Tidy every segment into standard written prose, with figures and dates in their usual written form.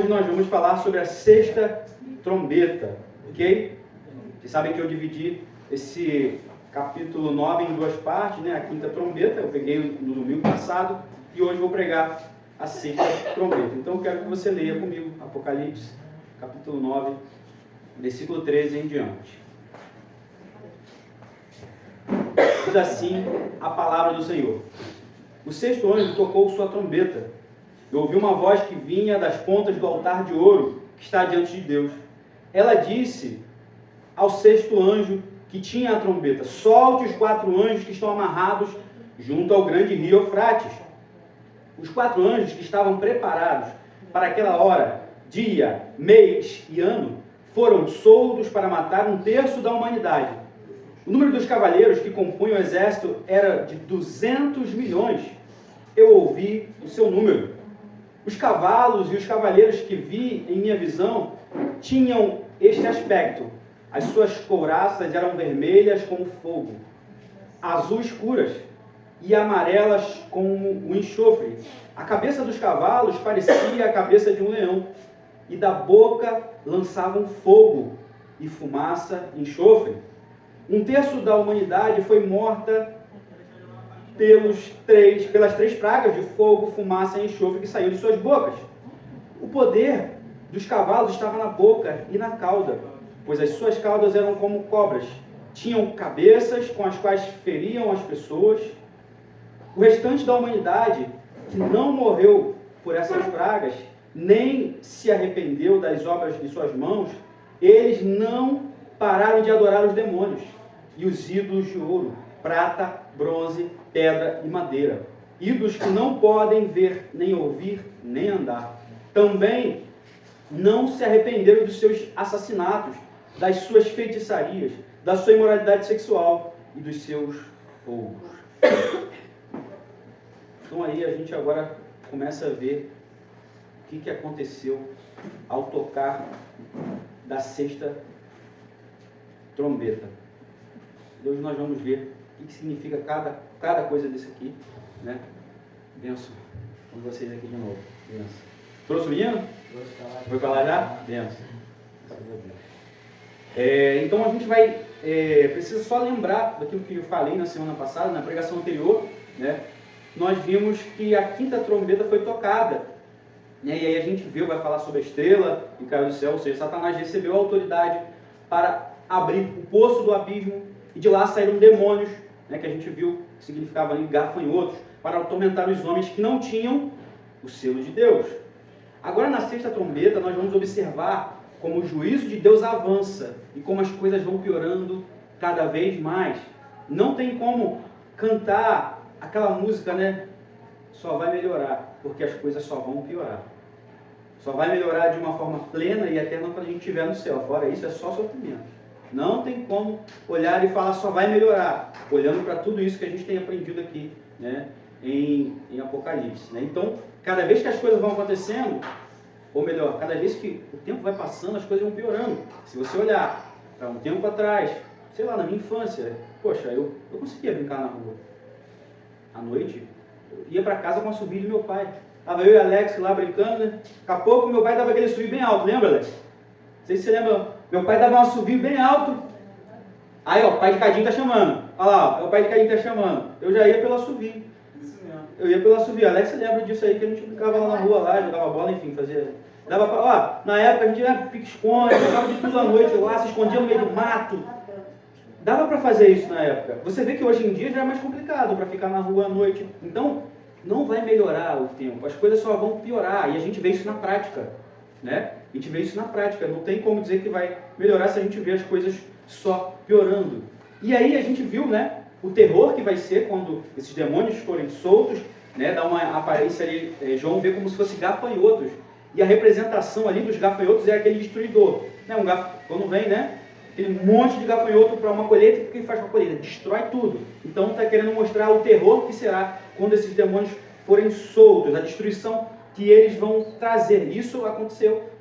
hoje nós vamos falar sobre a sexta trombeta, ok? Vocês sabem que eu dividi esse capítulo 9 em duas partes, né? A quinta trombeta, eu peguei no domingo passado, e hoje vou pregar a sexta trombeta. Então eu quero que você leia comigo Apocalipse, capítulo 9, versículo 13 em diante. Diz assim a palavra do Senhor. O sexto anjo tocou sua trombeta. Eu ouvi uma voz que vinha das pontas do altar de ouro que está diante de Deus. Ela disse ao sexto anjo que tinha a trombeta: solte os 4 anjos que estão amarrados junto ao grande rio Eufrates. Os 4 anjos que estavam preparados para aquela hora, dia, mês e ano, foram soltos para matar 1/3 da humanidade. O número dos cavaleiros que compunham o exército era de 200 milhões. Eu ouvi o seu número. Os cavalos e os cavaleiros que vi em minha visão tinham este aspecto. As suas couraças eram vermelhas como fogo, azul escuras e amarelas como o enxofre. A cabeça dos cavalos parecia a cabeça de um leão, e da boca lançavam fogo e fumaça e enxofre. 1/3 da humanidade foi morta pelas 3 pragas de fogo, fumaça e enxofre que saíram de suas bocas. O poder dos cavalos estava na boca e na cauda, pois as suas caudas eram como cobras. Tinham cabeças com as quais feriam as pessoas. O restante da humanidade, que não morreu por essas pragas, nem se arrependeu das obras de suas mãos, eles não pararam de adorar os demônios e os ídolos de ouro, prata, bronze, pedra e madeira. Ídolos que não podem ver, nem ouvir, nem andar. Também não se arrependeram dos seus assassinatos, das suas feitiçarias, da sua imoralidade sexual e dos seus roubos. Então aí a gente agora começa a ver o que aconteceu ao tocar da sexta trombeta. Hoje nós vamos ver o que significa cada coisa desse aqui, né? Benção. Vamos vocês aqui de novo. Benção. Trouxe o menino? Foi para lá já? Benção. Então a gente vai, precisa só lembrar daquilo que eu falei na semana passada, na pregação anterior, né? Nós vimos que a quinta trombeta foi tocada, né? E aí a gente viu, vai falar sobre a estrela que caiu do céu, ou seja, Satanás recebeu a autoridade para abrir o poço do abismo, e de lá saíram demônios, né, que a gente viu que significava ali gafanhotos, para atormentar os homens que não tinham o selo de Deus. Agora na sexta trombeta nós vamos observar como o juízo de Deus avança e como as coisas vão piorando cada vez mais. Não tem como cantar aquela música, né? Só vai melhorar, porque as coisas só vão piorar. Só vai melhorar de uma forma plena e eterna quando a gente estiver no céu. Fora isso é só sofrimento. Não tem como olhar e falar só vai melhorar, olhando para tudo isso que a gente tem aprendido aqui, né, em Apocalipse. Né? Então, cada vez que as coisas vão acontecendo, ou melhor, cada vez que o tempo vai passando, as coisas vão piorando. Se você olhar para um tempo atrás, sei lá, na minha infância, poxa, eu conseguia brincar na rua. À noite, eu ia para casa com a subida do meu pai. Estava eu e Alex lá brincando, né? Daqui a pouco meu pai dava aquele subir bem alto, lembra, Alex? Não sei se você lembra. Meu pai dava um assovio bem alto. Aí, ó, o pai de Cadinho tá chamando. Olha lá, ó, o pai de Cadinho tá chamando. Eu já ia pelo assovio. Isso mesmo. Eu ia pelo assovio. Alex, você lembra disso aí, que a gente brincava lá na rua, lá, jogava bola, enfim, fazia... Dava pra... Ó, na época a gente ia pique-esconde, jogava de tudo à noite lá, se escondia no meio do mato. Dava pra fazer isso na época. Você vê que hoje em dia já é mais complicado pra ficar na rua à noite. Então, não vai melhorar o tempo. As coisas só vão piorar. E a gente vê isso na prática, né? A gente vê isso na prática, não tem como dizer que vai melhorar se a gente vê as coisas só piorando. E aí a gente viu, né, o terror que vai ser quando esses demônios forem soltos, né, dá uma aparência ali, João vê como se fossem gafanhotos, e a representação ali dos gafanhotos é aquele destruidor. Né, quando vem, né, aquele monte de gafanhoto para uma colheita, o que ele faz com a colheita? Destrói tudo. Então está querendo mostrar o terror que será quando esses demônios forem soltos, a destruição que eles vão trazer. Isso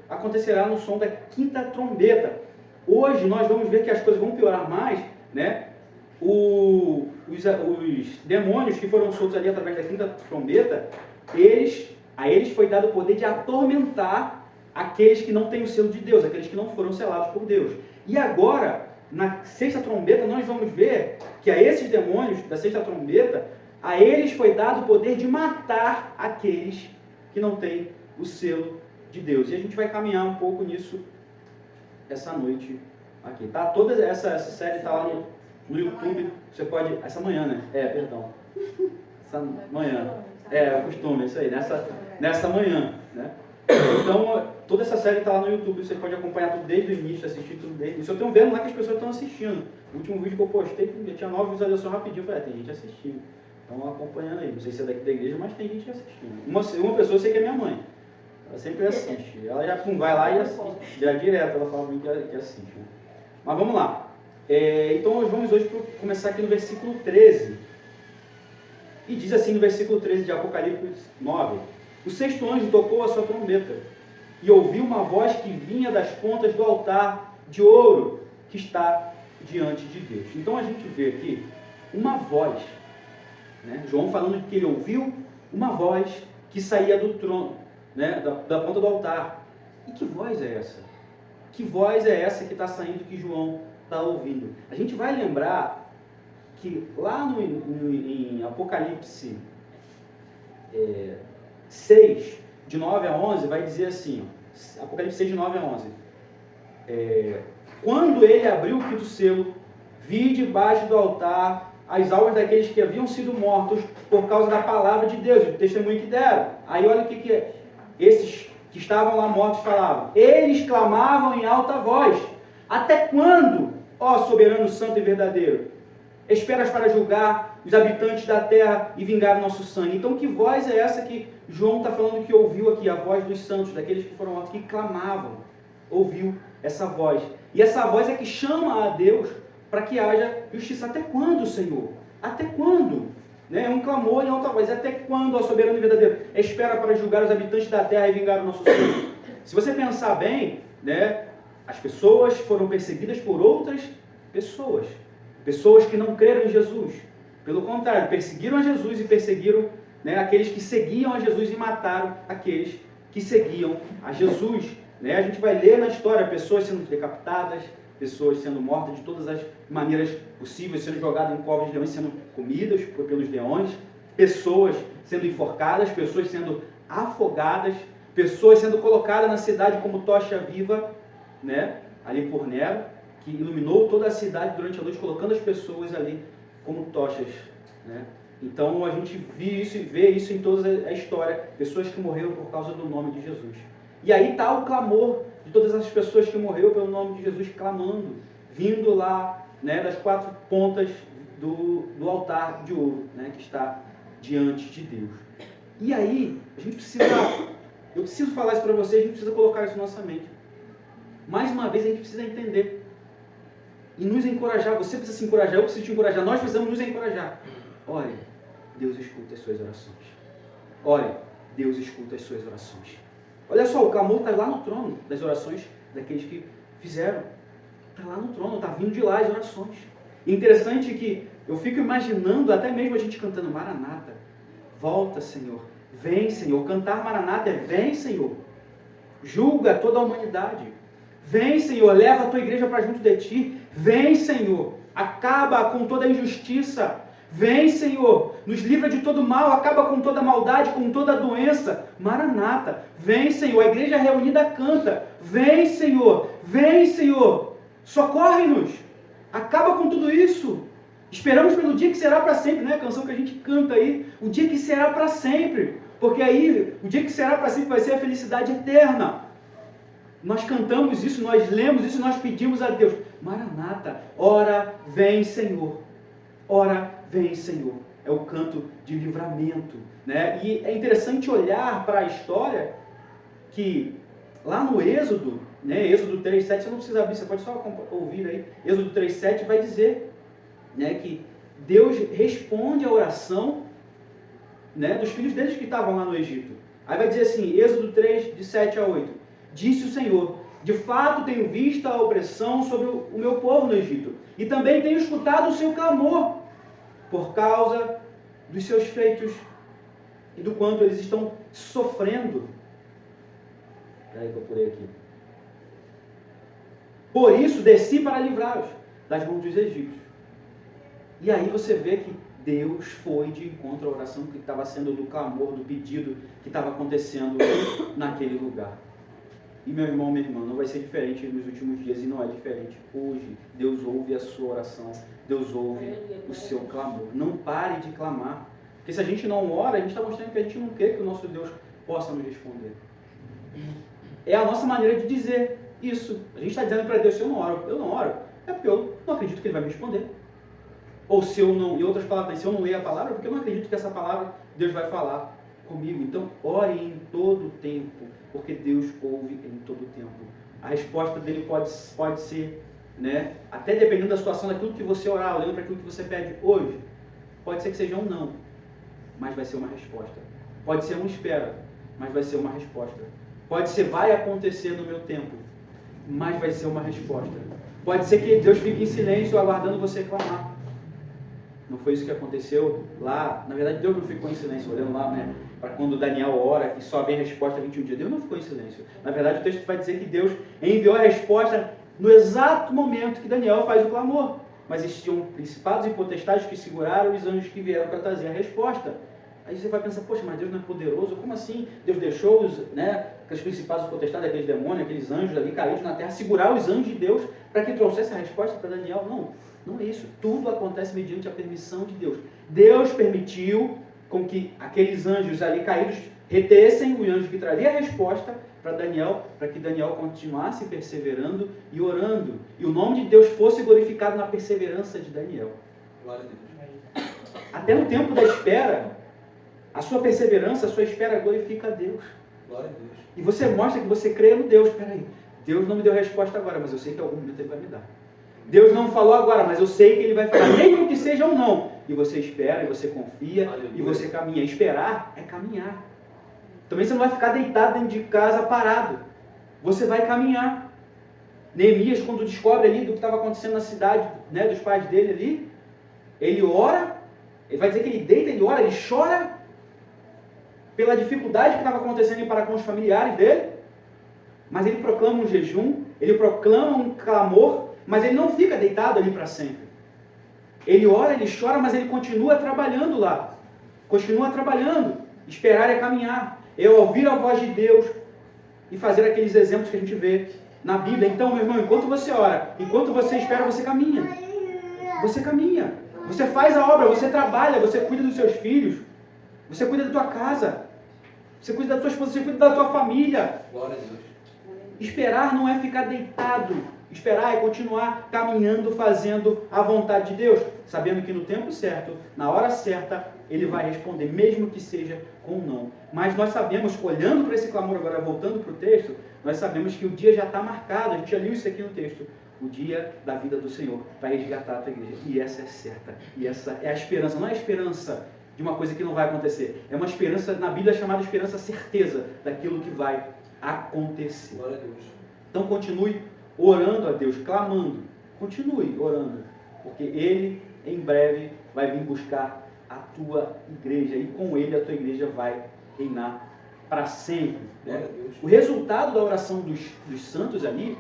acontecerá no som da quinta trombeta. Hoje nós vamos ver que as coisas vão piorar mais, né? Os demônios que foram soltos ali através da quinta trombeta, a eles foi dado o poder de atormentar aqueles que não têm o selo de Deus, aqueles que não foram selados por Deus. E agora, na sexta trombeta, nós vamos ver que a esses demônios da sexta trombeta, a eles foi dado o poder de matar aqueles que não têm o selo de Deus. E a gente vai caminhar um pouco nisso essa noite aqui, tá? Toda essa série está lá no YouTube. Você pode... Essa manhã, né? Perdão. Essa manhã. É o costume, isso aí. Nessa manhã, né? Então, toda essa série está lá no YouTube. Você pode acompanhar tudo desde o início, assistir tudo desde o início. Eu estou vendo lá que as pessoas estão assistindo. O último vídeo que eu postei, já tinha 9 visualizações rapidinho. Eu falei, tem gente assistindo. Estão acompanhando aí. Não sei se é daqui da igreja, mas tem gente assistindo. Uma pessoa eu sei que é minha mãe. Ela sempre assiste. Ela já vai lá e assiste. Já direto ela fala que assiste. Né? Mas vamos lá. Então nós vamos hoje começar aqui no versículo 13. E diz assim no versículo 13 de Apocalipse 9. O sexto anjo tocou a sua trombeta e ouviu uma voz que vinha das pontas do altar de ouro que está diante de Deus. Então a gente vê aqui uma voz, né? João falando que ele ouviu uma voz que saía do trono, né? da ponta do altar. E que voz é essa? Que voz é essa que está saindo, que João está ouvindo? A gente vai lembrar que lá em Apocalipse 6, de 9 a 11, vai dizer assim, ó, Apocalipse 6, de 9 a 11. Quando ele abriu o quinto selo, vi debaixo do altar as almas daqueles que haviam sido mortos por causa da palavra de Deus, do testemunho que deram. Aí olha o que esses que estavam lá mortos falavam. Eles clamavam em alta voz: até quando, ó soberano santo e verdadeiro, esperas para julgar os habitantes da terra e vingar o nosso sangue? Então que voz é essa que João está falando que ouviu aqui? A voz dos santos, daqueles que foram mortos, que clamavam. Ouviu essa voz. E essa voz é que chama a Deus para que haja justiça. Até quando, Senhor? Até quando? Né? É um clamor em alta voz. Até quando, ó soberano e verdadeiro, espera para julgar os habitantes da terra e vingar o nosso sangue? Se você pensar bem, né, as pessoas foram perseguidas por outras pessoas. Pessoas que não creram em Jesus. Pelo contrário, perseguiram a Jesus e perseguiram, né, aqueles que seguiam a Jesus e mataram aqueles que seguiam a Jesus. Né? A gente vai ler na história pessoas sendo decapitadas, pessoas sendo mortas de todas as maneiras possíveis, sendo jogadas em covas de leões, sendo comidas pelos leões, pessoas sendo enforcadas, pessoas sendo afogadas, pessoas sendo colocadas na cidade como tocha viva, né, ali por Nero, que iluminou toda a cidade durante a noite, colocando as pessoas ali como tochas. Né? Então a gente vê isso em toda a história, pessoas que morreram por causa do nome de Jesus. E aí está o clamor de todas as pessoas que morreram pelo nome de Jesus, clamando, vindo lá, né, das quatro pontas do altar de ouro, né, que está diante de Deus. E aí, eu preciso falar isso para vocês, a gente precisa colocar isso na nossa mente. Mais uma vez, a gente precisa entender e nos encorajar. Você precisa se encorajar, eu preciso te encorajar, nós precisamos nos encorajar. Olha, Deus escuta as suas orações. Olha, Deus escuta as suas orações. Olha só, o clamor está lá no trono das orações daqueles que fizeram. Está lá no trono, está vindo de lá as orações. E interessante que eu fico imaginando, até mesmo a gente cantando Maranata. Volta, Senhor. Vem, Senhor. Cantar Maranata é vem, Senhor. Julga toda a humanidade. Vem, Senhor. Leva a tua igreja para junto de ti. Vem, Senhor. Acaba com toda a injustiça. Vem, Senhor, nos livra de todo mal, acaba com toda maldade, com toda doença. Maranata, vem, Senhor, a igreja reunida canta. Vem, Senhor, socorre-nos. Acaba com tudo isso. Esperamos pelo dia que será para sempre, né? A canção que a gente canta aí, o dia que será para sempre. Porque aí, o dia que será para sempre vai ser a felicidade eterna. Nós cantamos isso, nós lemos isso, nós pedimos a Deus. Maranata, ora, vem, Senhor. Ora, vem, Senhor. É o canto de livramento. Né? E é interessante olhar para a história que lá no Êxodo, né, Êxodo 3:7, você não precisa abrir, você pode só ouvir aí. Êxodo 3:7 vai dizer, né, que Deus responde a oração, né, dos filhos deles que estavam lá no Egito. Aí vai dizer assim, Êxodo 3, de 7 a 8. Disse o Senhor: de fato tenho visto a opressão sobre o meu povo no Egito, e também tenho escutado o seu clamor, por causa dos seus feitos e do quanto eles estão sofrendo. Peraí que eu pulei aqui. Por isso desci para livrá-los das mãos dos egípcios. E aí você vê que Deus foi de encontro à oração que estava sendo do clamor, do pedido que estava acontecendo naquele lugar. E meu irmão, minha irmã, não vai ser diferente nos últimos dias e não é diferente hoje. Deus ouve a sua oração, Deus ouve o seu clamor. Não pare de clamar. Porque se a gente não ora, a gente está mostrando que a gente não quer que o nosso Deus possa nos responder. É a nossa maneira de dizer isso. A gente está dizendo para Deus, se eu não oro, é porque eu não acredito que Ele vai me responder. Ou se eu não, em outras palavras, se eu não ler a palavra, é porque eu não acredito que essa palavra Deus vai falar comigo. Então, ore em todo o tempo, porque Deus ouve em todo o tempo. A resposta dele pode ser, né, até dependendo da situação, daquilo que você orar, olhando para aquilo que você pede hoje, pode ser que seja um não, mas vai ser uma resposta. Pode ser um espera, mas vai ser uma resposta. Pode ser vai acontecer no meu tempo, mas vai ser uma resposta. Pode ser que Deus fique em silêncio aguardando você clamar. Não foi isso que aconteceu lá. Na verdade, Deus não ficou em silêncio, olhando lá, né, para quando Daniel ora e só vem a resposta 21 dias. Deus não ficou em silêncio. Na verdade, o texto vai dizer que Deus enviou a resposta no exato momento que Daniel faz o clamor. Mas existiam principados e potestades que seguraram os anjos que vieram para trazer a resposta. Aí você vai pensar, poxa, mas Deus não é poderoso? Como assim? Deus deixou aqueles principados e potestades, aqueles demônios, aqueles anjos ali caídos na terra, segurar os anjos de Deus para que trouxesse a resposta para Daniel? Não é isso. Tudo acontece mediante a permissão de Deus. Deus permitiu com que aqueles anjos ali caídos retessem o anjo que traria a resposta para Daniel, para que Daniel continuasse perseverando e orando. E o nome de Deus fosse glorificado na perseverança de Daniel. Glória a Deus. Até no tempo da espera, a sua perseverança, a sua espera glorifica a Deus. Glória a Deus. E você mostra que você crê no Deus. Peraí, Deus não me deu resposta agora, mas eu sei que algum momento Ele vai me dar. Deus não falou agora, mas eu sei que Ele vai falar, mesmo que seja um não. E você espera, e você confia, Aleluia. e você caminha. Esperar é caminhar. Também você não vai ficar deitado dentro de casa parado. Você vai caminhar. Neemias, quando descobre ali do que estava acontecendo na cidade, né, dos pais dele ali, ele ora, ele vai dizer que ele deita, ele ora, ele chora pela dificuldade que estava acontecendo para com os familiares dele, mas ele proclama um jejum, ele proclama um clamor, mas ele não fica deitado ali para sempre. Ele ora, ele chora, mas ele continua trabalhando lá. Continua trabalhando. Esperar é caminhar. É ouvir a voz de Deus e fazer aqueles exemplos que a gente vê na Bíblia. Então, meu irmão, enquanto você ora, enquanto você espera, você caminha. Você caminha. Você faz a obra, você trabalha, você cuida dos seus filhos. Você cuida da tua casa. Você cuida da tua esposa, você cuida da tua família. Glória a Deus. Esperar não é ficar deitado. Esperar é continuar caminhando, fazendo a vontade de Deus, sabendo que no tempo certo, na hora certa, Ele vai responder, mesmo que seja com não. Mas nós sabemos, olhando para esse clamor agora, voltando para o texto, nós sabemos que o dia já está marcado, a gente já leu isso aqui no texto, o dia da vida do Senhor, vai resgatar a tua igreja. E essa é certa, e essa é a esperança, não é a esperança de uma coisa que não vai acontecer, é uma esperança, na Bíblia é chamada esperança certeza daquilo que vai acontecer. Glória a Deus. Então continue orando a Deus, clamando, continue orando, porque Ele em breve vai vir buscar a tua igreja e com Ele a tua igreja vai reinar para sempre. Né? O resultado da oração dos santos ali,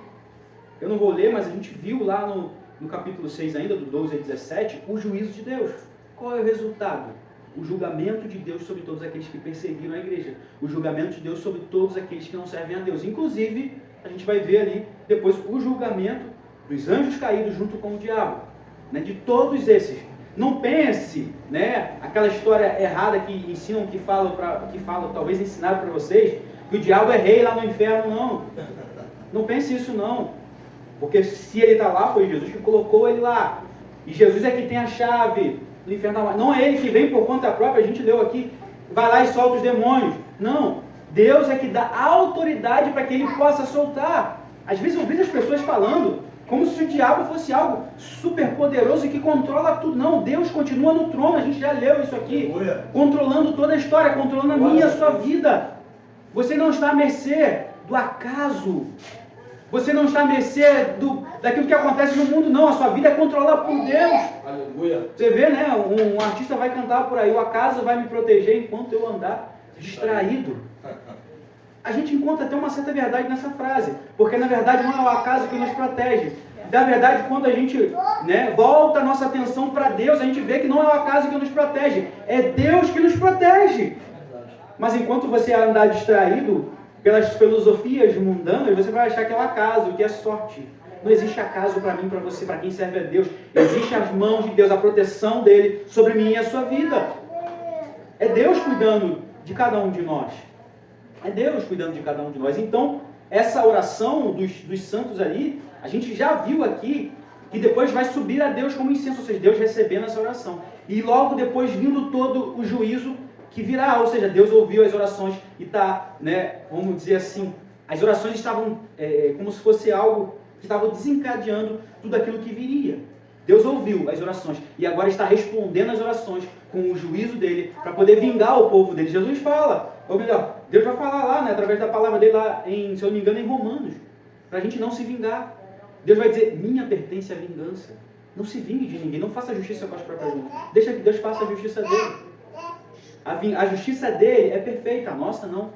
eu não vou ler, mas a gente viu lá no capítulo 6 ainda, do 12 a 17, o juízo de Deus. Qual é o resultado? O julgamento de Deus sobre todos aqueles que perseguiram a igreja. O julgamento de Deus sobre todos aqueles que não servem a Deus. Inclusive, a gente vai ver ali depois o julgamento dos anjos caídos junto com o diabo. Né? De todos esses. Não pense, né, aquela história errada que ensinam, que falam, talvez ensinaram para vocês, que o diabo é rei lá no inferno, não. Não pense isso não. Porque se ele está lá, foi Jesus que colocou ele lá. E Jesus é que tem a chave do inferno. Não é ele que vem por conta própria, a gente leu aqui, vai lá e solta os demônios. Não. Deus é que dá autoridade para que ele possa soltar. Às vezes eu vejo as pessoas falando como se o diabo fosse algo super poderoso e que controla tudo. Não, Deus continua no trono, a gente já leu isso aqui. Controlando toda a história, controlando a minha e a sua vida. Você não está à mercê do acaso. Você não está à mercê daquilo que acontece no mundo, não. A sua vida é controlada por Deus. Aleluia. Você vê, né? Um artista vai cantar por aí, o acaso vai me proteger enquanto eu andar distraído. a gente encontra até uma certa verdade nessa frase, porque na verdade não é o acaso que nos protege. Na verdade, quando a gente, volta a nossa atenção para Deus, a gente vê que não é o acaso que nos protege, é Deus que nos protege. Mas enquanto você andar distraído pelas filosofias mundanas, você vai achar que é o acaso, que é sorte. Não existe acaso para mim, para você, para quem serve a Deus. Existe as mãos de Deus, a proteção dele sobre mim e a sua vida. É Deus cuidando de cada um de nós. É Deus cuidando de cada um de nós. Então, essa oração dos santos ali, a gente já viu aqui que depois vai subir a Deus como incenso, ou seja, Deus recebendo essa oração. E logo depois vindo todo o juízo que virá, ou seja, Deus ouviu as orações e está, vamos dizer assim, as orações estavam como se fosse algo que estava desencadeando tudo aquilo que viria. Deus ouviu as orações e agora está respondendo às orações com o juízo dele para poder vingar o povo dele. Jesus fala, ou melhor, Deus vai falar lá, através da palavra dele lá, se eu não me engano, em Romanos, para a gente não se vingar. Deus vai dizer, minha pertence a vingança. Não se vingue de ninguém, não faça justiça com as próprias mãos. Deixa que Deus faça a justiça dele. A justiça dele é perfeita, a nossa não.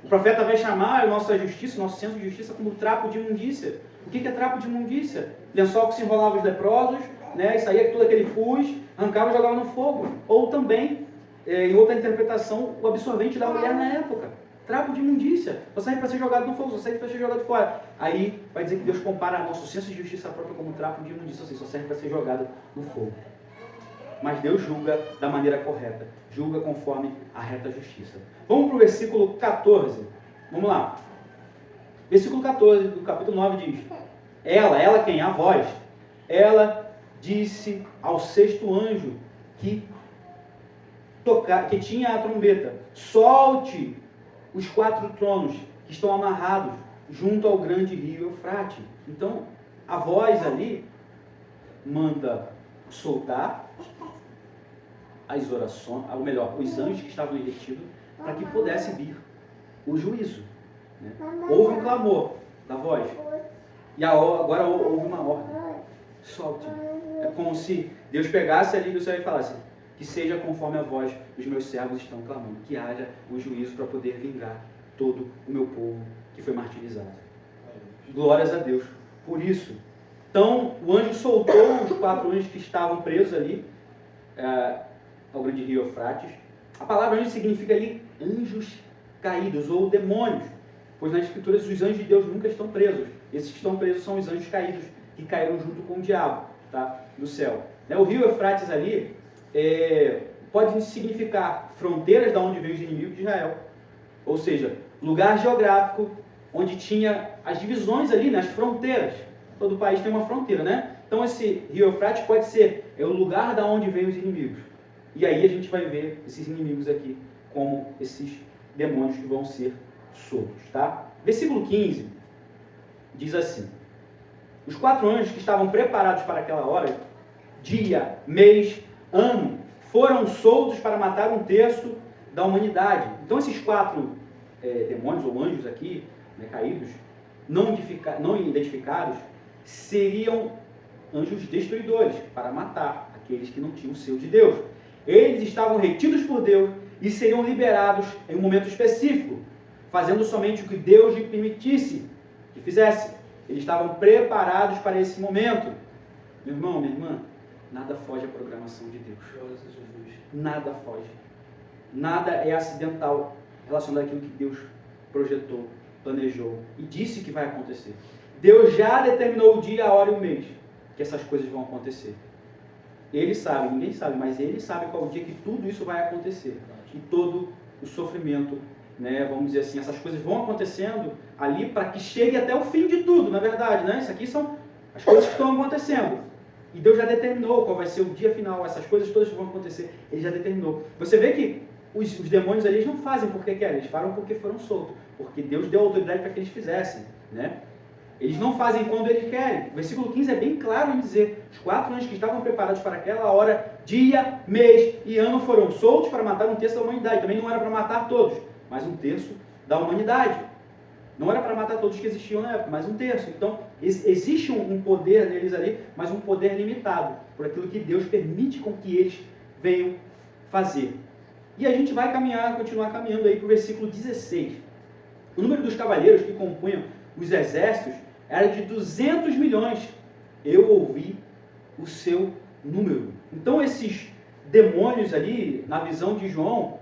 O profeta vai chamar a nossa justiça, o nosso senso de justiça, como trapo de imundícia. O que é trapo de imundícia? Lençol que se enrolava os leprosos, e saía todo aquele pus, arrancava e jogava no fogo. Ou também, em outra interpretação, o absorvente da mulher na época. Trapo de imundícia. Só serve para ser jogado no fogo, só serve para ser jogado fora. Aí vai dizer que Deus compara nosso senso de justiça própria como trapo de imundícia, ou seja, só serve para ser jogado no fogo. Mas Deus julga da maneira correta. Julga conforme a reta justiça. Vamos para o versículo 14. Vamos lá. Versículo 14 do capítulo 9 diz: Ela quem? A voz. Ela disse ao sexto anjo que tinha a trombeta: solte os 4 tronos que estão amarrados junto ao grande rio Eufrate. Então, a voz ali manda soltar as orações, ou melhor, os anjos que estavam retidos, para que pudesse vir o juízo. Houve um clamor da voz, e agora houve uma ordem: solte. É como se Deus pegasse ali do céu e falasse: que seja conforme a voz dos meus servos estão clamando, que haja o juízo para poder vingar todo o meu povo que foi martirizado. Glórias a Deus por isso. Então o anjo soltou os 4 anjos que estavam presos ali ao grande rio Eufrates. A palavra anjo significa ali anjos caídos ou demônios, pois nas escrituras os anjos de Deus nunca estão presos. Esses que estão presos são os anjos caídos, que caíram junto com o diabo, do céu. O rio Eufrates ali pode significar fronteiras da onde veio os inimigos de Israel, ou seja, lugar geográfico onde tinha as divisões ali, nas fronteiras. Todo país tem uma fronteira, Então esse rio Eufrates pode ser o lugar da onde veio os inimigos. E aí a gente vai ver esses inimigos aqui como esses demônios que vão ser soltos, Versículo 15 diz assim: os 4 anjos que estavam preparados para aquela hora, dia, mês, ano, foram soltos para matar 1/3 da humanidade. Então esses 4 demônios ou anjos aqui, caídos, não identificados, seriam anjos destruidores, para matar aqueles que não tinham o selo de Deus. Eles estavam retidos por Deus e seriam liberados em um momento específico, fazendo somente o que Deus lhe permitisse que fizesse. Eles estavam preparados para esse momento. Meu irmão, minha irmã, nada foge à programação de Deus. Nada foge. Nada é acidental relacionado àquilo que Deus projetou, planejou e disse que vai acontecer. Deus já determinou o dia, a hora e o mês que essas coisas vão acontecer. Ele sabe, ninguém sabe, mas Ele sabe qual o dia que tudo isso vai acontecer. E todo o sofrimento, vamos dizer assim, essas coisas vão acontecendo ali para que chegue até o fim de tudo, na verdade, Isso aqui são as coisas que estão acontecendo. E Deus já determinou qual vai ser o dia final, essas coisas todas que vão acontecer, Ele já determinou. Você vê que os demônios ali, eles não fazem porque querem, eles falam porque foram soltos, porque Deus deu autoridade para que eles fizessem, Eles não fazem quando eles querem. O versículo 15 é bem claro em dizer: os 4 anjos que estavam preparados para aquela hora, dia, mês e ano, foram soltos para matar 1/3 da humanidade. Também não era para matar todos, mas 1/3 da humanidade. Não era para matar todos que existiam na época, mas 1/3. Então, existe um poder neles ali, mas um poder limitado, por aquilo que Deus permite com que eles venham fazer. E a gente vai continuar caminhando aí para o versículo 16. O número dos cavaleiros que compunham os exércitos era de 200 milhões. Eu ouvi o seu número. Então esses demônios ali, na visão de João,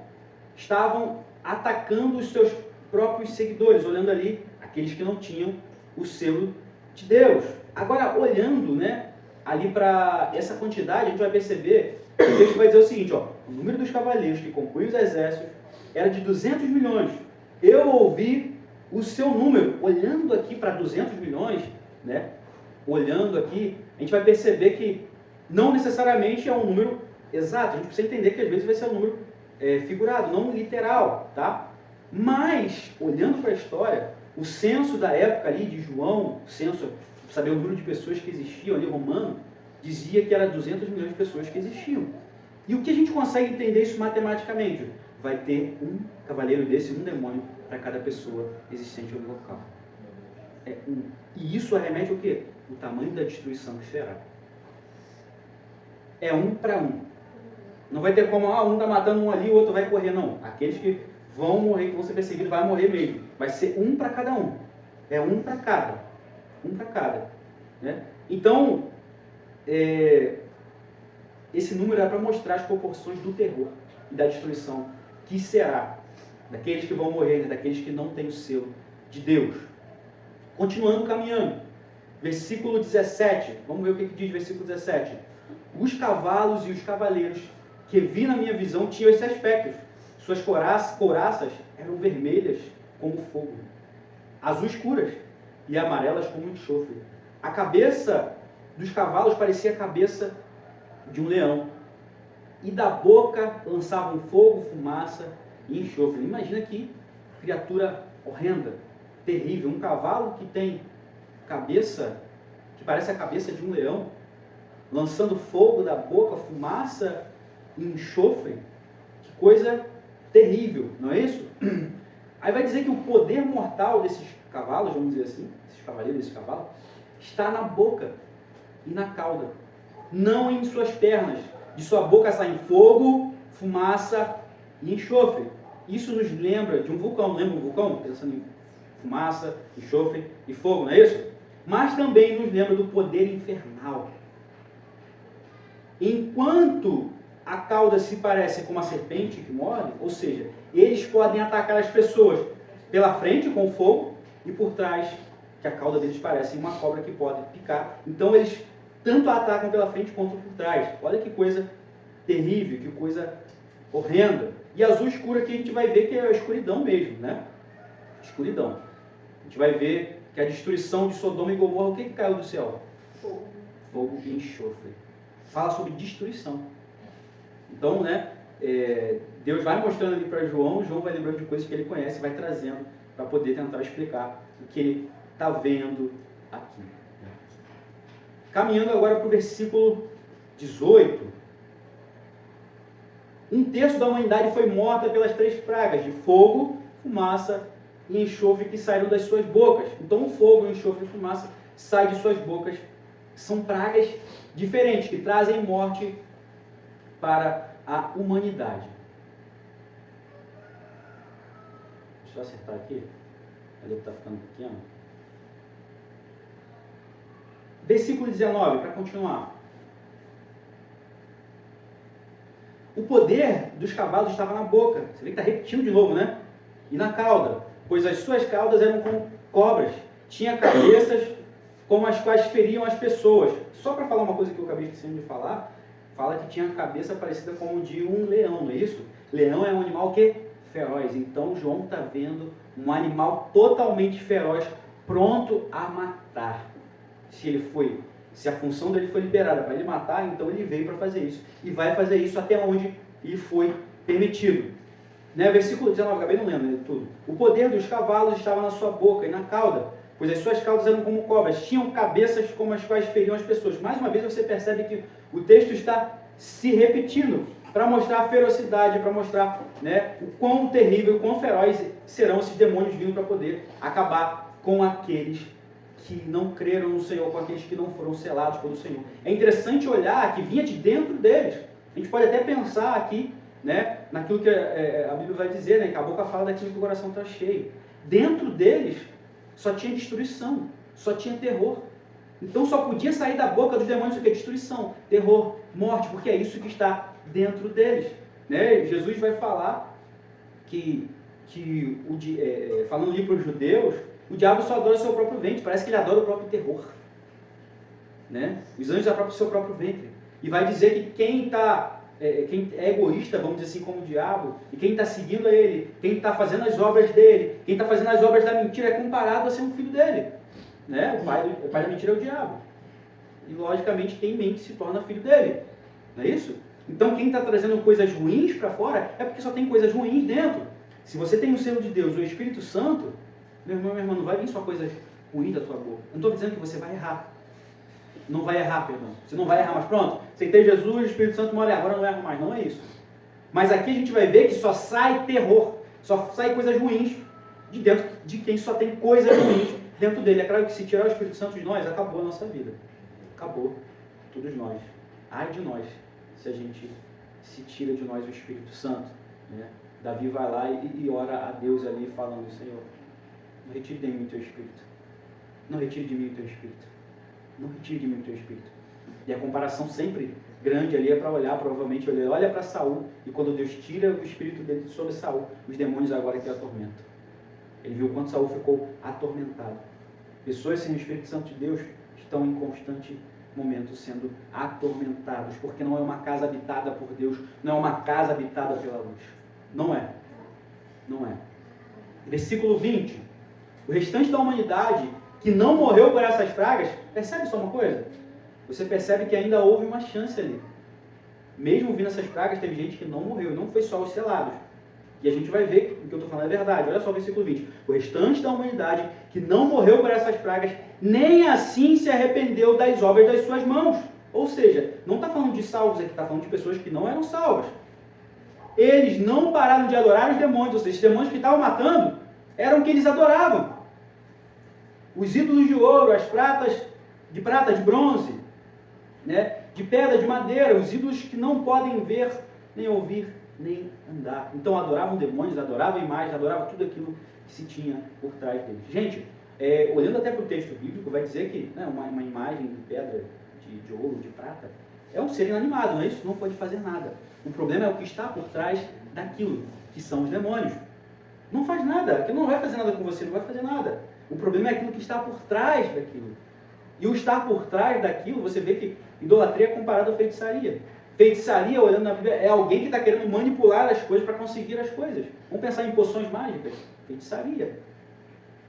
estavam atacando os seus próprios seguidores, olhando ali aqueles que não tinham o selo de Deus. Agora, olhando, né, ali para essa quantidade, a gente vai perceber que o texto vai dizer o seguinte, ó, o número dos cavaleiros que compunham os exércitos era de 200 milhões. Eu ouvi o seu número. Olhando aqui para 200 milhões, né, olhando aqui, a gente vai perceber que não necessariamente é um número exato. A gente precisa entender que às vezes vai ser um número figurado, não literal, tá? Mas, olhando para a história, o censo da época ali de João, o censo, saber o número de pessoas que existiam ali, romano, dizia que era 200 milhões de pessoas que existiam. E o que a gente consegue entender isso matematicamente? Vai ter um cavaleiro desse, um demônio, para cada pessoa existente no local. É um. E isso arremete o quê? O tamanho da destruição que será. É um para um. Não vai ter como, um está matando um ali, o outro vai correr, não. Aqueles que vão morrer, que vão ser perseguidos, vai morrer mesmo. Vai ser um para cada um. É um para cada. Um para cada. Né? Então, esse número é para mostrar as proporções do terror e da destruição que será daqueles que vão morrer, né? Daqueles que não têm o selo de Deus. Continuando caminhando. Versículo 17. Vamos ver o que diz versículo 17. Os cavalos e os cavaleiros que vi na minha visão tinham esse aspecto. Suas couraças eram vermelhas como fogo, azul escuras e amarelas como enxofre. A cabeça dos cavalos parecia a cabeça de um leão. E da boca lançavam fogo, fumaça e enxofre. Imagina que criatura horrenda, terrível. Um cavalo que tem cabeça, que parece a cabeça de um leão, lançando fogo da boca, fumaça e enxofre. Que coisa terrível, não é isso? Aí vai dizer que o poder mortal desses cavalos, vamos dizer assim, esses cavaleiros, desses cavalos, está na boca e na cauda, não em suas pernas. De sua boca saem fogo, fumaça e enxofre. Isso nos lembra de um vulcão, lembra um vulcão? Pensando em fumaça, enxofre e fogo, não é isso? Mas também nos lembra do poder infernal. Enquanto a cauda se parece com uma serpente que morde, ou seja, eles podem atacar as pessoas pela frente com fogo e por trás, que a cauda deles parece uma cobra que pode picar. Então eles tanto atacam pela frente quanto por trás. Olha que coisa terrível, que coisa horrenda. E azul escuro aqui a gente vai ver que é a escuridão mesmo, né? Escuridão. A gente vai ver que a destruição de Sodoma e Gomorra, o que caiu do céu? Fogo. Fogo e enxofre. Fala sobre destruição. Então, né, Deus vai mostrando ali para João vai lembrando de coisas que ele conhece e vai trazendo para poder tentar explicar o que ele está vendo aqui. Caminhando agora para o versículo 18. Um terço da humanidade foi morta pelas 3 pragas de fogo, fumaça e enxofre que saíram das suas bocas. Então o fogo, o enxofre e a fumaça saem de suas bocas. São pragas diferentes que trazem morte para a humanidade. Deixa eu acertar aqui. Ali está ficando pequeno. Versículo 19, para continuar. O poder dos cavalos estava na boca. Você vê que está repetindo de novo, né? E na cauda. Pois as suas caudas eram como cobras. Tinha cabeças como as quais feriam as pessoas. Só para falar uma coisa que eu acabei esquecendo de falar, fala que tinha a cabeça parecida com de um leão, não é isso? Leão é um animal que feroz. Então João está vendo um animal totalmente feroz, pronto a matar. Se a função dele foi liberada para ele matar, então ele veio para fazer isso. E vai fazer isso até onde lhe foi permitido. Né? Versículo 19, acabei não lendo, né, tudo. O poder dos cavalos estava na sua boca e na cauda, pois as suas caudas eram como cobras, tinham cabeças como as quais feriam as pessoas. Mais uma vez você percebe que o texto está se repetindo para mostrar a ferocidade, para mostrar, né, o quão terrível, o quão feroz serão esses demônios vindo para poder acabar com aqueles que não creram no Senhor, com aqueles que não foram selados pelo Senhor. É interessante olhar que vinha de dentro deles. A gente pode até pensar aqui, né, naquilo que a Bíblia vai dizer, né, que a boca fala daquilo que o coração está cheio. Dentro deles só tinha destruição, só tinha terror. Então só podia sair da boca dos demônios o que? Destruição, terror, morte, porque é isso que está dentro deles. Né? Jesus vai falar falando ali para os judeus, o diabo só adora o seu próprio ventre, parece que ele adora o próprio terror. Né? Os anjos adoram o seu próprio ventre. E vai dizer que quem é egoísta, vamos dizer assim, como o diabo, e quem está seguindo a ele, quem está fazendo as obras dele, quem está fazendo as obras da mentira é comparado a ser um filho dele. Né? O pai da mentira é o diabo. E logicamente quem mente se torna filho dele. Não é isso? Então quem está trazendo coisas ruins para fora é porque só tem coisas ruins dentro. Se você tem o selo de Deus, o Espírito Santo, meu irmão, minha irmã, não vai vir só coisas ruins da sua boca. Eu não estou dizendo que você vai errar. Não vai errar, perdão. Você não vai errar, mas pronto. Aceitei Jesus, o Espírito Santo mora, agora não erro mais. Não é isso. Mas aqui a gente vai ver que só sai terror, só sai coisas ruins de dentro de quem só tem coisas ruins dentro dele. É claro que se tirar o Espírito Santo de nós, acabou a nossa vida. Acabou. Todos nós. Ai de nós, se a gente se tira de nós o Espírito Santo. Né? Davi vai lá e ora a Deus ali falando, Senhor, não retire de mim o teu Espírito. Não retire de mim o teu Espírito. Não retire de mim o teu Espírito. E a comparação sempre grande ali é para olhar, provavelmente ele olha para Saul, e quando Deus tira o Espírito dele sobre Saul, os demônios agora que atormentam. Ele viu quanto Saul ficou atormentado. Pessoas sem o Espírito Santo de Deus estão em constante momento sendo atormentados, porque não é uma casa habitada por Deus, não é uma casa habitada pela luz. Não é. Não é. Versículo 20. O restante da humanidade que não morreu por essas pragas, percebe só uma coisa? Você percebe que ainda houve uma chance ali. Mesmo vindo essas pragas, teve gente que não morreu, não foi só os selados. E a gente vai ver que o que eu estou falando é verdade. Olha só o versículo 20. O restante da humanidade que não morreu por essas pragas, nem assim se arrependeu das obras das suas mãos. Ou seja, não está falando de salvos aqui, está falando de pessoas que não eram salvas. Eles não pararam de adorar os demônios, ou seja, os demônios que estavam matando eram o que eles adoravam. Os ídolos de ouro, as pratas de prata, de bronze, né? De pedra, de madeira, os ídolos que não podem ver, nem ouvir, nem andar. Então adoravam demônios, adoravam imagens, adoravam tudo aquilo que se tinha por trás deles. Gente, olhando até para o texto bíblico, vai dizer que uma imagem de pedra, de ouro, de prata, é um ser inanimado, não é isso? Não pode fazer nada. O problema é o que está por trás daquilo, que são os demônios. Não faz nada, aquilo não vai fazer nada com você, não vai fazer nada. O problema é aquilo que está por trás daquilo. E o estar por trás daquilo, você vê que idolatria é comparado à feitiçaria. Feitiçaria, olhando na Bíblia, é alguém que está querendo manipular as coisas para conseguir as coisas. Vamos pensar em poções mágicas. Feitiçaria.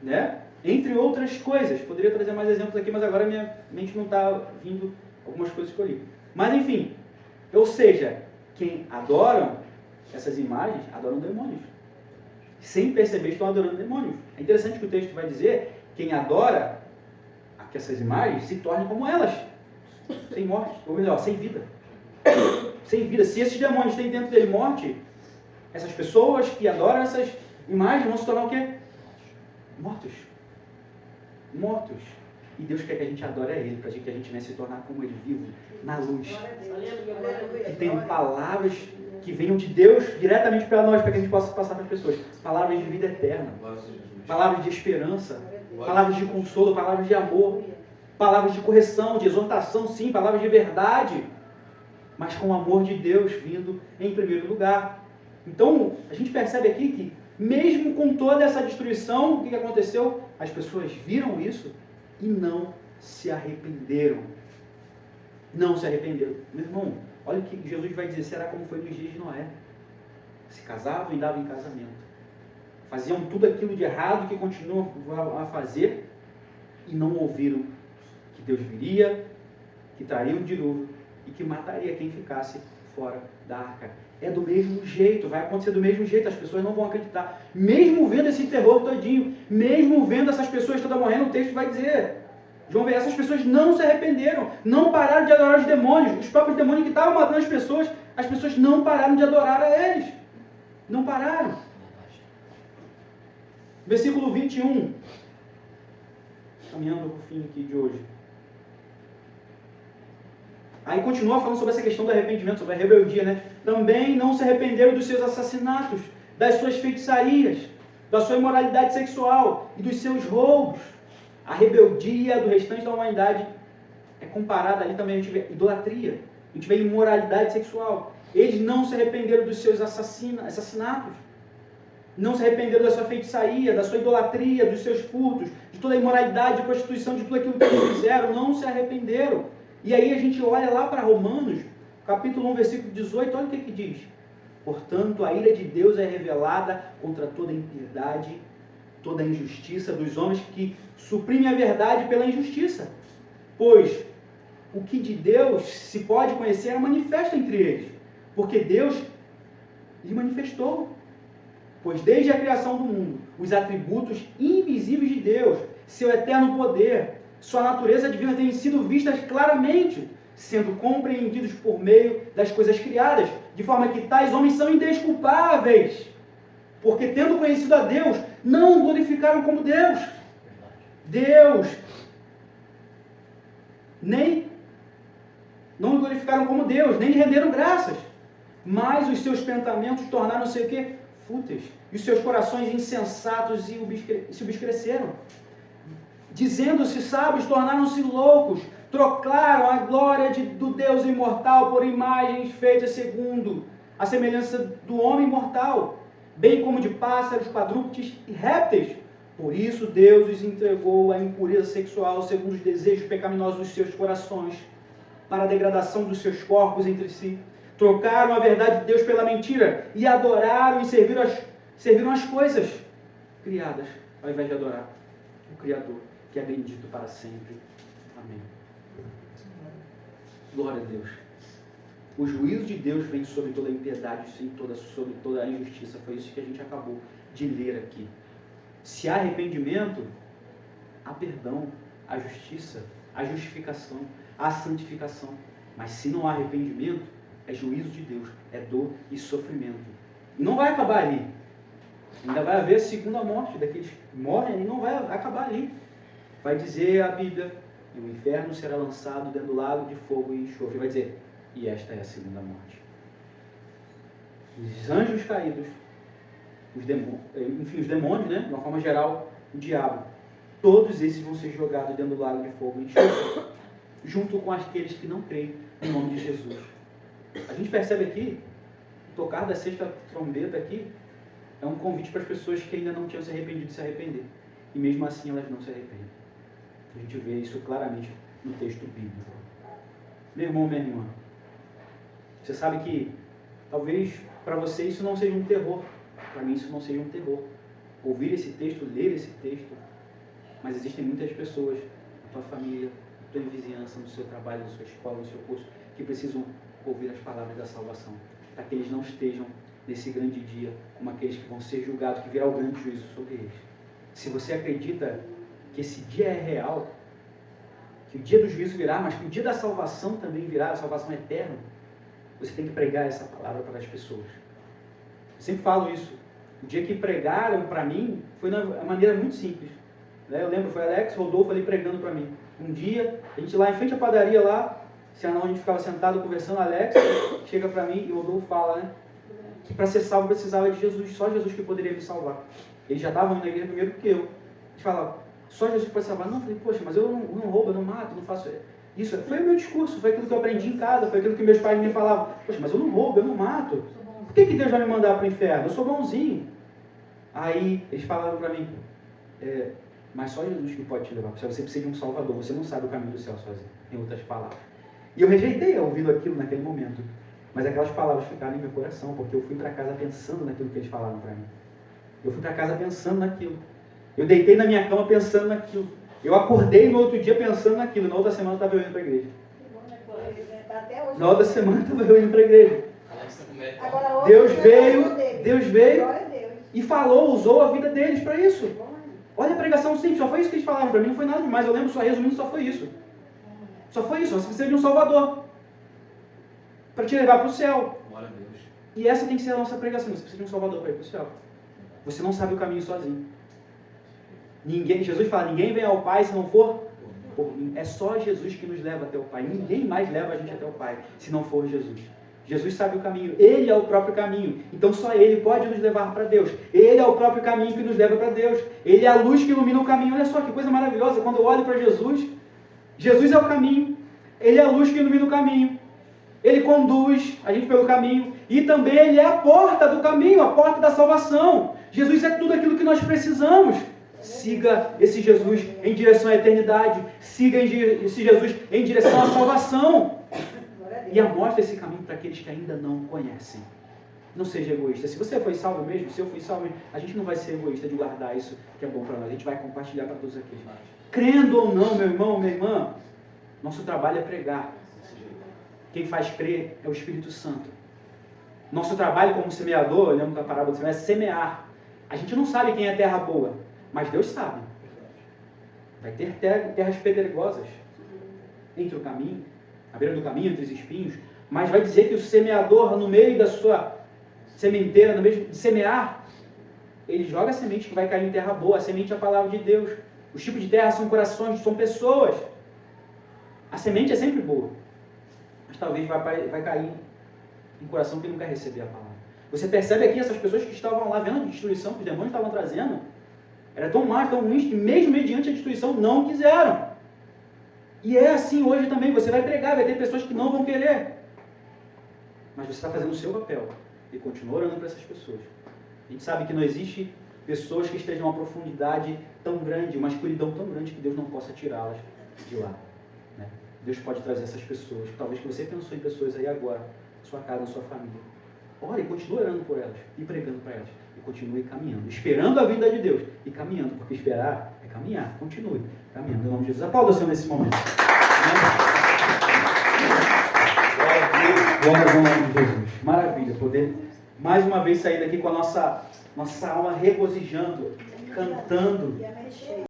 Né? Entre outras coisas. Poderia trazer mais exemplos aqui, mas agora minha mente não está vindo algumas coisas que eu li. Mas enfim, ou seja, quem adoram essas imagens, adoram demônios. Sem perceber, estão adorando demônios. É interessante que o texto vai dizer, quem adora que essas imagens se tornem como elas, sem morte, ou melhor, sem vida. Sem vida. Se esses demônios têm dentro dele morte, essas pessoas que adoram essas imagens vão se tornar o quê? Mortos. Mortos. E Deus quer que a gente adore a Ele, para que a gente venha se tornar como Ele, vivo, na luz. Que tenham palavras que venham de Deus diretamente para nós, para que a gente possa passar para as pessoas. Palavras de vida eterna. Palavras de esperança. Palavras de consolo, palavras de amor. Palavras de correção, de exortação, sim, palavras de verdade. Mas com o amor de Deus vindo em primeiro lugar. Então, a gente percebe aqui que, mesmo com toda essa destruição, o que aconteceu? As pessoas viram isso e não se arrependeram. Não se arrependeram. Meu irmão, olha o que Jesus vai dizer, será como foi nos dias de Noé. Se casavam e davam em casamento. Faziam tudo aquilo de errado que continuam a fazer e não ouviram que Deus viria, que traria um dilúvio e que mataria quem ficasse fora da arca. É do mesmo jeito, vai acontecer do mesmo jeito, as pessoas não vão acreditar. Mesmo vendo esse terror todinho, mesmo vendo essas pessoas todas morrendo, o texto vai dizer, João vê, essas pessoas não se arrependeram, não pararam de adorar os demônios, os próprios demônios que estavam matando as pessoas não pararam de adorar a eles. Não pararam. Versículo 21. Caminhando para o fim aqui de hoje. Aí continua falando sobre essa questão do arrependimento, sobre a rebeldia, né? Também não se arrependeram dos seus assassinatos, das suas feitiçarias, da sua imoralidade sexual e dos seus roubos. A rebeldia do restante da humanidade é comparada ali também, a gente vê idolatria, a gente vê imoralidade sexual. Eles não se arrependeram dos seus assassinatos, não se arrependeram da sua feitiçaria, da sua idolatria, dos seus furtos, de toda a imoralidade, de prostituição, de tudo aquilo que eles fizeram, não se arrependeram. E aí a gente olha lá para Romanos, capítulo 1, versículo 18, olha o que diz. Portanto, a ira de Deus é revelada contra toda a impiedade, toda a injustiça dos homens que suprimem a verdade pela injustiça. Pois o que de Deus se pode conhecer é manifesto entre eles, porque Deus lhe manifestou. Pois desde a criação do mundo, os atributos invisíveis de Deus, seu eterno poder, sua natureza divina têm sido vistas claramente, sendo compreendidos por meio das coisas criadas, de forma que tais homens são indesculpáveis, porque tendo conhecido a Deus, não o glorificaram como Deus. Não o glorificaram como Deus, nem lhe renderam graças. Mas os seus pensamentos tornaram-se o quê? Fúteis. E os seus corações insensatos se obscureceram. Dizendo-se sábios, tornaram-se loucos. Trocaram a glória do Deus imortal por imagens feitas segundo a semelhança do homem mortal, bem como de pássaros, quadrúpedes e répteis. Por isso Deus os entregou à impureza sexual segundo os desejos pecaminosos dos seus corações, para a degradação dos seus corpos entre si. Trocaram a verdade de Deus pela mentira e adoraram e serviram as coisas criadas, ao invés de adorar o Criador, que é bendito para sempre. Amém. Glória a Deus. O juízo de Deus vem sobre toda a impiedade, sobre toda a injustiça. Foi isso que a gente acabou de ler aqui. Se há arrependimento, há perdão, há justiça, há justificação, há santificação. Mas se não há arrependimento, é juízo de Deus, é dor e sofrimento. E não vai acabar ali. Ainda vai haver a segunda morte daqueles que morrem e não vai acabar ali. Vai dizer a Bíblia, e o inferno será lançado dentro do lago de fogo e enxofre. Vai dizer, e esta é a segunda morte. Os anjos caídos, os demônios, né? De uma forma geral, o diabo, todos esses vão ser jogados dentro do lago de fogo e enxofre, junto com aqueles que não creem no nome de Jesus. A gente percebe aqui, o tocar da sexta trombeta aqui, é um convite para as pessoas que ainda não tinham se arrependido de se arrepender. E mesmo assim elas não se arrependem. A gente vê isso claramente no texto bíblico. Meu irmão, minha irmã, você sabe que talvez para você isso não seja um terror. Para mim isso não seja um terror. Ouvir esse texto, ler esse texto. Mas existem muitas pessoas na tua família, na tua vizinhança, no seu trabalho, na sua escola, no seu curso, que precisam ouvir as palavras da salvação. Para que eles não estejam nesse grande dia como aqueles que vão ser julgados, que virá o grande juízo sobre eles. Se você acredita que esse dia é real, que o dia do juízo virá, mas que o dia da salvação também virá, a salvação eterna, você tem que pregar essa palavra para as pessoas. Eu sempre falo isso. O dia que pregaram para mim foi de uma maneira muito simples. Eu lembro, foi Alex Rodolfo ali pregando para mim. Um dia, a gente lá em frente à padaria lá, se não, a gente ficava sentado conversando, Alex chega para mim e o Rodolfo fala, né, que para ser salvo precisava de Jesus, só Jesus que poderia me salvar. Eles já estavam na igreja primeiro que eu. A gente fala, só Jesus que pode salvar. Não, eu falei, poxa, mas eu não roubo, eu não mato, não faço isso. Foi o meu discurso, foi aquilo que eu aprendi em casa, foi aquilo que meus pais me falavam. Poxa, mas eu não roubo, eu não mato. Por que Deus vai me mandar para o inferno? Eu sou bonzinho. Aí eles falaram para mim, mas só Jesus que pode te levar para o céu. Você precisa de um salvador, você não sabe o caminho do céu sozinho, em outras palavras. E eu rejeitei ouvindo aquilo naquele momento. Mas aquelas palavras ficaram em meu coração, porque eu fui para casa pensando naquilo que eles falaram para mim. Eu fui para casa pensando naquilo. Eu deitei na minha cama pensando naquilo. Eu acordei no outro dia pensando naquilo. Na outra semana eu estava indo para a igreja. Na outra semana eu estava indo para a igreja. Deus veio e falou, usou a vida deles para isso. Olha a pregação simples, só foi isso que eles falaram para mim, não foi nada demais. Eu lembro, só resumindo, só foi isso. Só foi isso, você precisa de um Salvador para te levar para o céu. Glória a Deus. E essa tem que ser a nossa pregação, você precisa de um Salvador para ir para o céu. Você não sabe o caminho sozinho. Jesus fala, ninguém vem ao Pai se não for por mim. É só Jesus que nos leva até o Pai. Ninguém mais leva a gente até o Pai, se não for Jesus. Jesus sabe o caminho, Ele é o próprio caminho, então só Ele pode nos levar para Deus. Ele é o próprio caminho que nos leva para Deus, Ele é a luz que ilumina o caminho. Olha só que coisa maravilhosa, quando eu olho para Jesus, Jesus é o caminho, Ele é a luz que ilumina o caminho, Ele conduz a gente pelo caminho, e também Ele é a porta do caminho, a porta da salvação. Jesus é tudo aquilo que nós precisamos. Siga esse Jesus em direção à eternidade, siga esse Jesus em direção à salvação. E amostra esse caminho para aqueles que ainda não conhecem. Não seja egoísta. Se você foi salvo mesmo, se eu fui salvo mesmo, a gente não vai ser egoísta de guardar isso que é bom para nós. A gente vai compartilhar para todos aqueles. Crendo ou não, meu irmão, minha irmã, nosso trabalho é pregar. Quem faz crer é o Espírito Santo. Nosso trabalho como semeador, olhando para a parábola do semeador, é semear. A gente não sabe quem é terra boa, mas Deus sabe. Vai ter terras pedregosas entre o caminho, à beira do caminho, entre os espinhos, mas vai dizer que o semeador, no meio da sua sementeira, no meio de semear, ele joga a semente que vai cair em terra boa. A semente é a palavra de Deus. Os tipos de terra são corações, são pessoas. A semente é sempre boa, mas talvez vai cair em coração que não quer receber a palavra. Você percebe aqui essas pessoas que estavam lá vendo a destruição que os demônios estavam trazendo, era tão más, tão ruins, que mesmo mediante a destruição não quiseram. E é assim hoje também, você vai pregar, vai ter pessoas que não vão querer. Mas você está fazendo o seu papel e continua orando para essas pessoas. A gente sabe que não existe pessoas que estejam a uma profundidade tão grande, uma escuridão tão grande que Deus não possa tirá-las de lá. Né? Deus pode trazer essas pessoas. Talvez que você pensou em pessoas aí agora, na sua casa, na sua família. Ore e continue orando por elas e pregando para elas. E continue caminhando, esperando a vinda de Deus e caminhando, porque esperar é caminhar. Continue caminhando, em nome de Jesus. Aplauda o Senhor nesse momento. Glória ao nome de Jesus. Maravilha, poder mais uma vez sair daqui com a nossa alma regozijando, cantando.